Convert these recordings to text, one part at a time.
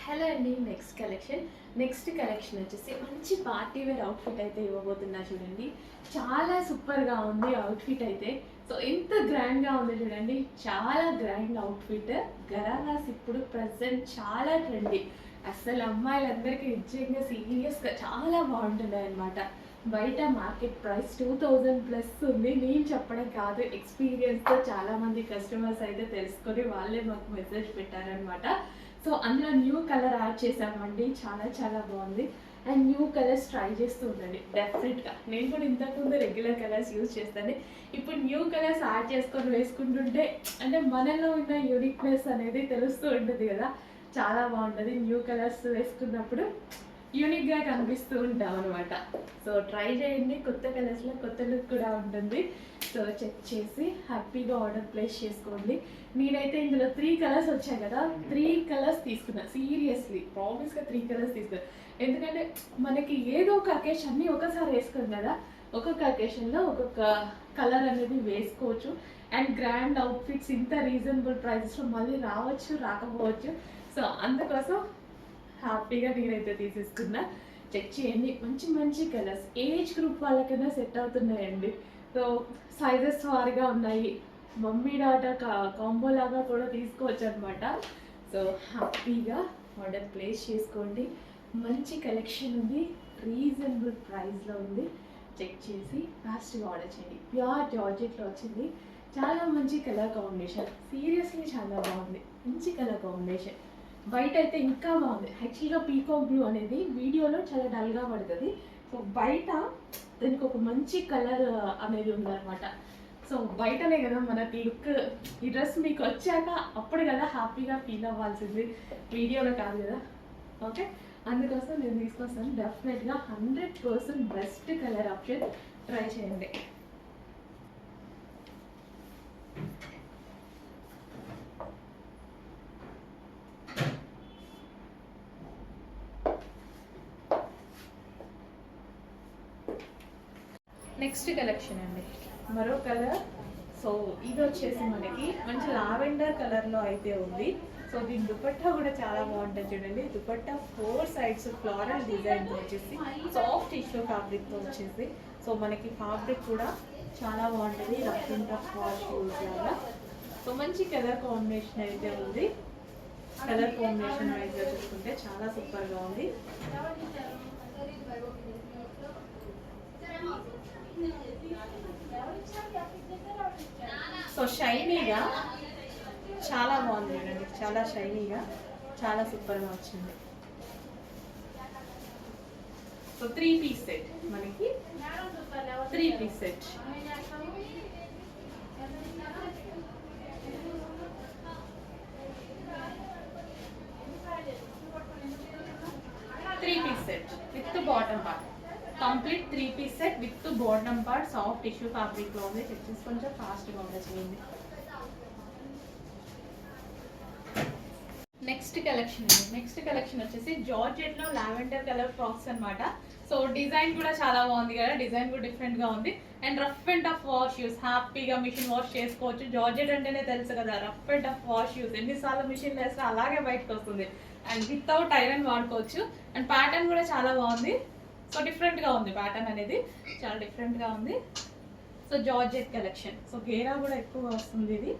Hello అండి. Next collection వచ్చేసి మంచి పార్టీ వేర్ అవుట్ఫిట్ అయితే ఇవ్వబోతున్నా చూడండి. చాలా సూపర్గా ఉంది అవుట్ఫిట్ అయితే. సో ఎంత గ్రాండ్గా ఉంది చూడండి, చాలా గ్రాండ్ అవుట్ఫిట్. గరానాస్ ఇప్పుడు ప్రజెంట్ చాలా ట్రెండీ. అసలు అమ్మాయిలందరికీ నిజంగా సీరియస్గా చాలా బాగుంటున్నాయి అనమాట. బయట మార్కెట్ ప్రైస్ 2000+ ఉంది. నేను చెప్పడం కాదు, ఎక్స్పీరియన్స్తో చాలామంది కస్టమర్స్ అయితే తెలుసుకొని వాళ్ళే మాకు మెసేజ్ పెట్టారనమాట. సో అందులో న్యూ కలర్ యాడ్ చేసామండి, చాలా చాలా బాగుంది. అండ్ న్యూ కలర్స్ ట్రై చేస్తూ ఉండండి డెఫినెట్గా. నేను కూడా ఇంతకుముందు రెగ్యులర్ కలర్స్ యూజ్ చేస్తాను, ఇప్పుడు న్యూ కలర్స్ యాడ్ చేసుకొని వేసుకుంటుంటే అంటే మనలో ఉన్న యూనిక్నెస్ అనేది తెలుస్తూ ఉంటుంది కదా, చాలా బాగుంటుంది. న్యూ కలర్స్ వేసుకున్నప్పుడు యూనిక్గా కనిపిస్తూ ఉంటాం అనమాట. సో ట్రై చేయండి, కొత్త కలర్స్లో కొత్త లుక్ కూడా ఉంటుంది. సో చెక్ చేసి హ్యాపీగా ఆర్డర్ ప్లేస్ చేసుకోండి. నేనైతే ఇందులో 3 కలర్స్ వచ్చాయి కదా, 3 కలర్స్ తీసుకున్నా. సీరియస్లీ ప్రామిస్గా 3 కలర్స్ తీసుకున్నా. ఎందుకంటే మనకి ఏదో ఒక అకేషన్ని ఒకసారి వేసుకోం కదా, ఒక్కొక్క అకేషన్లో ఒక్కొక్క కలర్ అనేది వేసుకోవచ్చు. అండ్ గ్రాండ్ అవుట్ఫిట్స్ ఇంత రీజనబుల్ ప్రైసెస్లో మళ్ళీ రావచ్చు, రాకపోవచ్చు. సో అందుకోసం హ్యాపీగా నేనైతే తీసేసుకున్నా. చెక్ చేయండి, మంచి మంచి కలర్స్ ఏజ్ గ్రూప్ వాళ్ళకైనా సెట్ అవుతున్నాయండి. సో సైజెస్ వారిగా ఉన్నాయి, మమ్మీ డాటా కాంబో లాగా కూడా తీసుకోవచ్చు అనమాట. సో హ్యాపీగా ఆర్డర్ ప్లేస్ చేసుకోండి. మంచి కలెక్షన్ ఉంది, రీజనబుల్ ప్రైస్లో ఉంది. చెక్ చేసి ఫాస్ట్గా ఆర్డర్ చేయండి. ప్యూర్ జార్జెట్లో వచ్చింది, చాలా మంచి కలర్ కాంబినేషన్. సీరియస్లీ చాలా బాగుంది, మంచి కలర్ కాంబినేషన్. బయట అయితే ఇంకా బాగుంది. యాక్చువల్గా పీకాక్ బ్లూ అనేది వీడియోలో చాలా డల్గా పడుతుంది, సో బయట దానికి ఒక మంచి కలర్ అనేది ఉందన్నమాట. సో బయటనే కదా మనకి లుక్. ఈ డ్రెస్ మీకు వచ్చాక అప్పుడు కదా హ్యాపీగా ఫీల్ అవ్వాల్సింది, వీడియోలో కాదు కదా. ఓకే, అందుకోసం నేను తీసుకొస్తాను. డెఫినెట్గా 100% బెస్ట్ కలర్ ఆప్షన్, ట్రై చేయండి. నెక్స్ట్ కలెక్షన్ అండి, మరో కలర్. సో ఇది వచ్చేసి మనకి మంచి లావెండర్ కలర్లో అయితే ఉంది. సో దీని దుపట్టా కూడా చాలా బాగుంటుంది చూడండి. దుపట్టా 4 sides ఫ్లోరల్ డిజైన్తో వచ్చేసి సాఫ్ట్ టిష్యూ ఫ్యాబ్రిక్తో వచ్చేసి. సో మనకి ఫ్యాబ్రిక్ కూడా చాలా బాగుంటుంది, rough and tough wash use లాగా. సో మంచి కలర్ కాంబినేషన్ అయితే ఉంది. కలర్ కాంబినేషన్ వైజ్గా చూసుకుంటే చాలా సూపర్గా ఉంది. సో షైనీగా చాలా బాగుంది చూడండి, చాలా షైనీగా, చాలా సూపర్గా వచ్చింది. సో 3 piece సెట్ మనకి, 3 piece set. With bottom part, complete 3 piece set with bottom part soft tissue fabric లో ఉంది. చెక్ చేసి కొంచెం ఫాస్ట్గా ఆర్డర్ చేయండి. నెక్స్ట్ కలెక్షన్ వచ్చేసి జార్జెట్ లో లావెండర్ కలర్ ఫ్రాక్స్ అనమాట. సో డిజైన్ కూడా చాలా బాగుంది కదా, డిజైన్ కూడా డిఫరెంట్ గా ఉంది. And rough and tough wash use, హ్యాపీగా మిషన్ వాష్ చేసుకోవచ్చు. జార్జెట్ అంటేనే తెలుసు కదా, rough and tough wash use, ఎన్నిసార్లు మిషన్ వేస్తే అలాగే బయటకు వస్తుంది. అండ్ వితౌట్ ఐరన్ వాడుకోవచ్చు. అండ్ ప్యాటర్న్ కూడా చాలా బాగుంది. సో డిఫరెంట్గా ఉంది, ప్యాటర్న్ అనేది చాలా డిఫరెంట్గా ఉంది. So georgette collection. సో గేరా కూడా ఎక్కువగా వస్తుంది ఇది.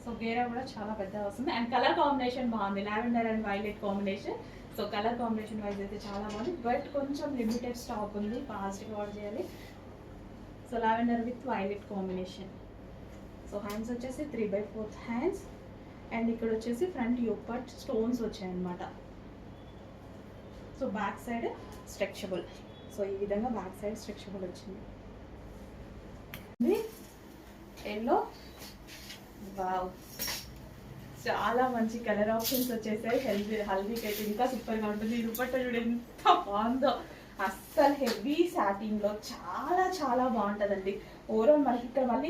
సో గేరా కూడా చాలా పెద్దగా వస్తుంది. అండ్ కలర్ కాంబినేషన్ బాగుంది, lavender and violet combination. So colour combination wise అయితే చాలా బాగుంది, బట్ కొంచెం లిమిటెడ్ స్టాక్ ఉంది, ఫాస్ట్గా ఆర్డర్ చేయాలి. So lavender with violet combination. So hands వచ్చేసి 3/4 హ్యాండ్స్. అండ్ ఇక్కడ వచ్చేసి ఫ్రంట్ యోక్ పార్ట్ స్టోన్స్ వచ్చాయన్నమాట. So back side stretchable. So ఈ విధంగా బ్యాక్ సైడ్ స్ట్రెచబుల్ వచ్చింది. ఎల్లో, వావ్, చాలా మంచి కలర్ ఆప్షన్స్ వచ్చేసాయి. హల్దీకి అయితే ఇంకా సూపర్గా ఉంటుంది. ఈ దుపట్టా చూడండి ఎంత బాగుందో, అస్సలు హెవీ సాటిన్లో చాలా చాలా బాగుంటుందండి. ఓవరాల్ మనకి ఇక్కడ మళ్ళీ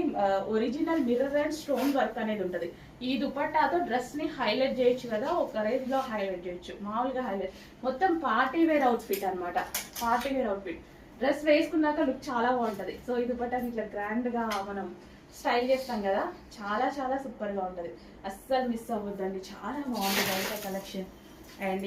original mirror and stone work అనేది ఉంటుంది. ఈ దుపట్టాతో డ్రెస్ని హైలైట్ చేయొచ్చు కదా, ఒక రేంజ్లో హైలైట్ చేయొచ్చు. మామూలుగా హైలైట్ మొత్తం పార్టీ వేర్ అవుట్ఫిట్ అనమాట. పార్టీ వేర్ అవుట్ఫిట్ డ్రెస్ వేసుకున్నాక లుక్ చాలా బాగుంటుంది. సో ఈ దుపట్టాని ఇట్లా గ్రాండ్గా మనం స్టైల్ చేస్తాం కదా, చాలా చాలా సూపర్గా ఉంటుంది. అస్సలు మిస్ అవ్వద్దండి, చాలా బాగుంటుంది అయితే కలెక్షన్. అండ్